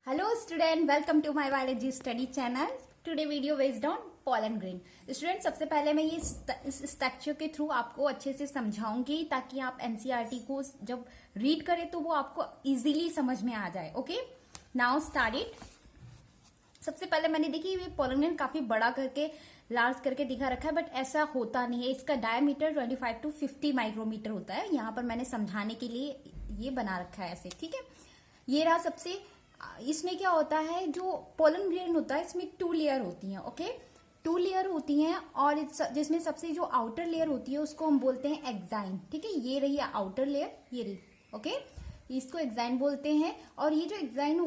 Hello student, welcome to my biology study channel. Today video based on pollen grain. Student, सबसे पहले मैं ये इस स्ट्रक्चर के थ्रू आपको अच्छे से समझाऊंगी ताकि आप एनसीईआरटी को जब रीड करें तो वो आपको इजीली समझ में आ जाए. Okay, now start it. सबसे पहले मैंने देखी ये पोलन ग्रेन काफी बड़ा करके लार्ज करके दिखा रखा है, बट ऐसा होता नहीं है. इसका डायमीटर 25 to 50 माइक्रोमीटर होता है. यहाँ पर मैंने समझाने के लिए ये बना रखा है ऐसे. ठीक है, ये रहा सबसे. इसमें क्या होता है, जो पोलन ग्रेन होता है इसमें 2 लेयर होती हैं. ओके, 2 लेयर होती हैं और जिसमें सबसे जो आउटर लेयर होती है उसको हम बोलते हैं एक्साइन. ठीक है, ये रही आउटर लेयर, ये रही. ओके, इसको एक्साइन बोलते हैं. और ये जो एक्साइन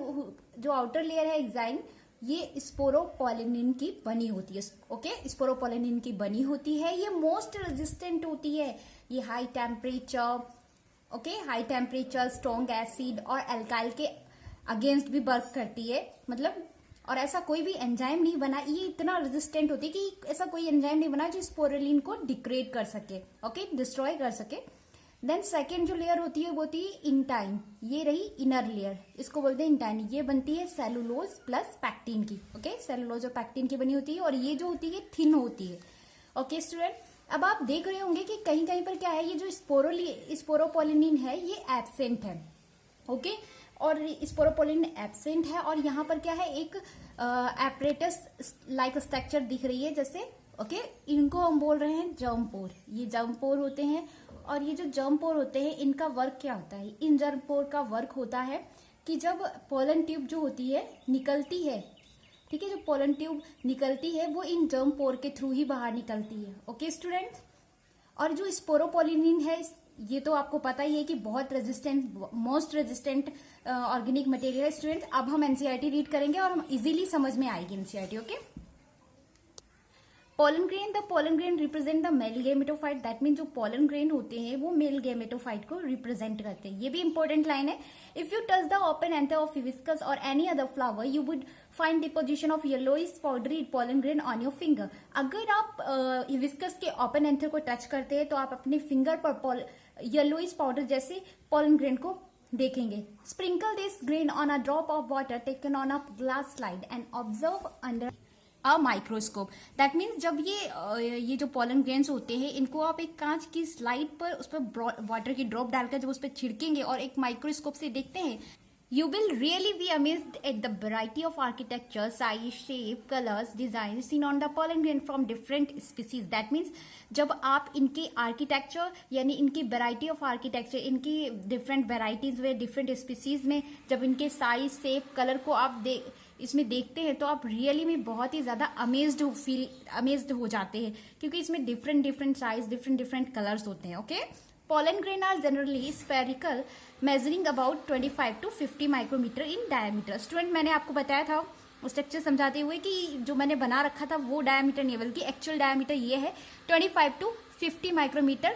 जो आउटर लेयर है एक्साइन, ये स्पोरोपोलिनिन की बनी होती है. ओके, स्पोरोपोलिनिन की बनी होती है. ये मोस्ट रेजिस्टेंट होती है. ये high temperature, okay, high temperature, strong acid और एल्काइल के अगेंस्ट भी वर्क करती है. मतलब, और ऐसा कोई भी एंजाइम नहीं बना, ये इतना रेजिस्टेंट होती है कि ऐसा कोई एंजाइम नहीं बना जो स्पोरुलिन को डिग्रेड कर सके. ओके, डिस्ट्रॉय कर सके. देन सेकेंड जो लेयर होती है वो होती है इंटाइन. ये रही इनर लेयर, इसको बोलते हैं इंटाइन. ये बनती है सेलुलोज प्लस पैक्टिन की. ओके, सेलुलोज और पैक्टिन की बनी होती है और ये जो होती है थिन होती है. ओके स्टूडेंट, अब आप देख रहे होंगे कि कहीं कहीं पर क्या है, ये जो स्पोरोपोलिनिन है ये एब्सेंट है. ओके, और स्पोरोपोलिन एब्सेंट है. और यहाँ पर क्या है, एक एपरेटस लाइक स्ट्रक्चर दिख रही है जैसे. ओके, इनको हम बोल रहे हैं जर्म पोर. ये जर्म पोर होते हैं. और ये जो जर्म पोर होते हैं इनका वर्क क्या होता है, इन जर्म पोर का वर्क होता है कि जब पोलन ट्यूब जो होती है निकलती है, ठीक है, जो पोलन ट्यूब निकलती है वो इन जर्म पोर के थ्रू ही बाहर निकलती है. ओके स्टूडेंट्स, और जो स्पोरोपोलिनिन है ये तो आपको पता ही है कि बहुत resistant, most resistant organic material है. स्टूडेंट, अब हम एनसीईआरटी रीड करेंगे और हम इजीली समझ में आएगी NCERT. Okay, pollen grain, the pollen grain represent the mail gametophyte. That mean जो पोलन ग्रेन होते हैं वो मेल गेमेटोफाइट को रिप्रेजेंट करते हैं. ये भी इंपॉर्टेंट लाइन है. If you touch the open anther of hibiscus और any other flower you would find deposition of yellowish powdery pollen grain on your finger. अगर आप हिबिस्कस के ओपन एंथर को टच करते हैं तो आप अपने फिंगर पर येलोइश पाउडर जैसे पोलन ग्रेन को देखेंगे. Sprinkle this grain on a drop of water taken on a glass slide and observe under a microscope. That means जब ये जो पोलन ग्रेन्स होते हैं इनको आप एक कांच की स्लाइड पर उस पर वाटर की ड्रॉप डालकर जब उस पर छिड़केंगे और एक माइक्रोस्कोप से देखते हैं, you will really be amazed at the variety of architecture, size, shape, colors, designs seen on the pollen grain from different species. That means जब आप इनके आर्किटेक्चर यानी इनकी वेराइटी ऑफ आर्किटेक्चर, इनकी डिफरेंट वेराइटीज में डिफरेंट स्पीसीज में जब इनके साइज, शेप, कलर को आप इसमें देखते हैं तो आप रियली में बहुत ही ज्यादा अमेज्ड हो जाते हैं, क्योंकि इसमें डिफरेंट साइज, डिफरेंट कलर्स होते हैं. Okay, pollen grain are generally spherical measuring about 25 to 50 micrometre in diameter. Student, मैंने आपको बताया था स्ट्रक्चर समझाते हुए कि जो मैंने बना रखा था वो डायमीटर नहीं बल्कि एक्चुअल डायमीटर ये है 25 to 50 माइक्रोमीटर.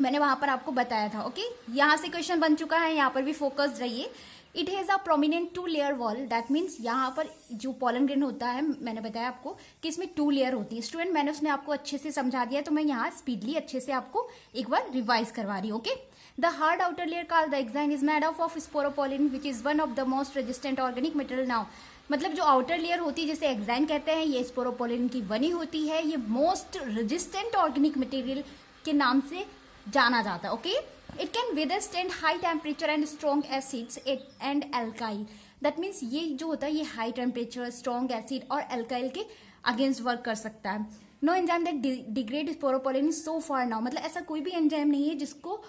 मैंने वहां पर आपको बताया था. ओके, यहाँ से क्वेश्चन बन चुका है, यहाँ पर भी फोकस्ड रहिए. It has a prominent 2 layer wall. That means यहाँ पर जो पोलन ग्रेन होता है मैंने बताया आपको कि इसमें 2 लेयर होती है. स्टूडेंट, मैंने उसमें आपको अच्छे से समझा दिया, तो मैं यहाँ स्पीडली अच्छे से आपको एक बार रिवाइज करवा रही हूँ. Okay, the hard outer layer called the exine is made of sporopollenin which is one of the most resistant organic material. Now मतलब जो आउटर लेयर होती है जिसे एक्साइन कहते हैं, ये स्पोरोपोलिन की बनी होती है. ये मोस्ट रेजिस्टेंट ऑर्गेनिक मटेरियल के नाम से जाना जाता है. Okay, it can withstand high temperature and strong acids and alkyl. that means ये जो होता है ये high temperature, strong acid और alkyl के against work कर सकता है. no enzyme that degrade sporopollen is so far now. मतलब ऐसा कोई भी एंजाइम नहीं है जिसको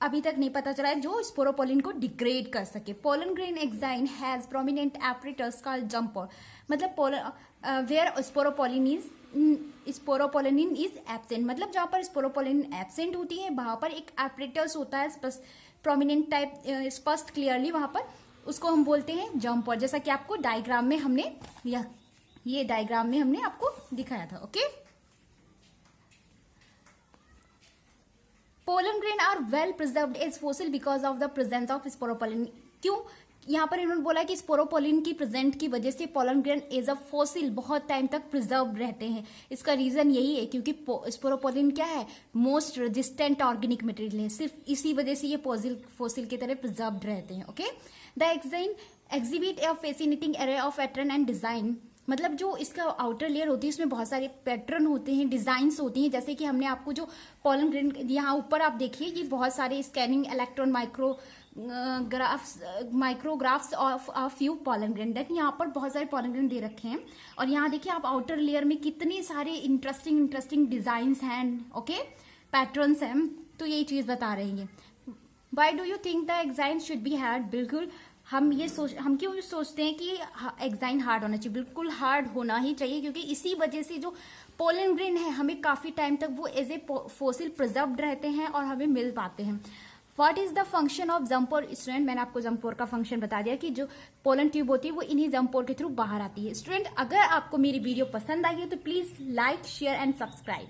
अभी तक नहीं पता चला है जो स्पोरोपोलिन को डिग्रेड कर सके. Pollen grain exine has prominent apparatus called jumper. मतलब वेयर स्पोरोपोलिनिन इज एब्सेंट. मतलब जहां पर स्पोरोपोलिनिन एब्सेंट होती है वहां पर एक एपरेटस होता है प्रोमिनेंट टाइप, स्पष्ट क्लियरली वहां पर, उसको हम बोलते हैं जम्पर. जैसा कि आपको डायग्राम में हमने ये डायग्राम में हमने आपको दिखाया था. Okay, pollen grain are well preserved as fossil because of the presence of sporopollen क्यों? यहाँ पर इन्होंने बोला कि स्पोरोपोलिन की प्रेजेंट की वजह से pollen grain as a fossil बहुत टाइम तक प्रिजर्व रहते हैं। इसका रीजन यही है क्योंकि स्पोरोपोलिन क्या है, मोस्ट रेजिस्टेंट ऑर्गेनिक मटेरियल है, सिर्फ इसी वजह से ये फॉसिल की तरह प्रिजर्व रहते हैं। Okay, the exine exhibit A fascinating array of pattern and design, मतलब जो इसका आउटर लेयर होती है उसमें बहुत सारे पैटर्न होते हैं, डिजाइन्स होती हैं। जैसे कि हमने आपको जो पोलन ग्रेन यहाँ ऊपर आप देखिए, ये बहुत सारे scanning electron माइक्रोग्राफ्स of few pollen grain, that यहाँ पर बहुत सारे पोलन ग्रेन दे रखे हैं। और यहाँ देखिए आप आउटर लेयर में कितने सारे इंटरेस्टिंग डिजाइन्स हैं, ओके, पैटर्न्स हैं। तो यही चीज बता रही है। Why do you think the exine should be hard? बिल्कुल हम क्यों सोचते हैं कि एग्जाइन हार्ड होना चाहिए? बिल्कुल हार्ड होना ही चाहिए, क्योंकि इसी वजह से जो पोलन ग्रेन है हमें काफी टाइम तक वो एज ए फॉसिल प्रिजर्व्ड रहते हैं और हमें मिल पाते हैं। What is the function of जम्पोर? Student, मैंने आपको जम्पोर का फंक्शन बता दिया कि जो पोलन ट्यूब होती है वो इन्हीं जम्पोर के थ्रू बाहर आती है। स्टूडेंट, अगर आपको मेरी वीडियो पसंद आई है तो please like, share and subscribe.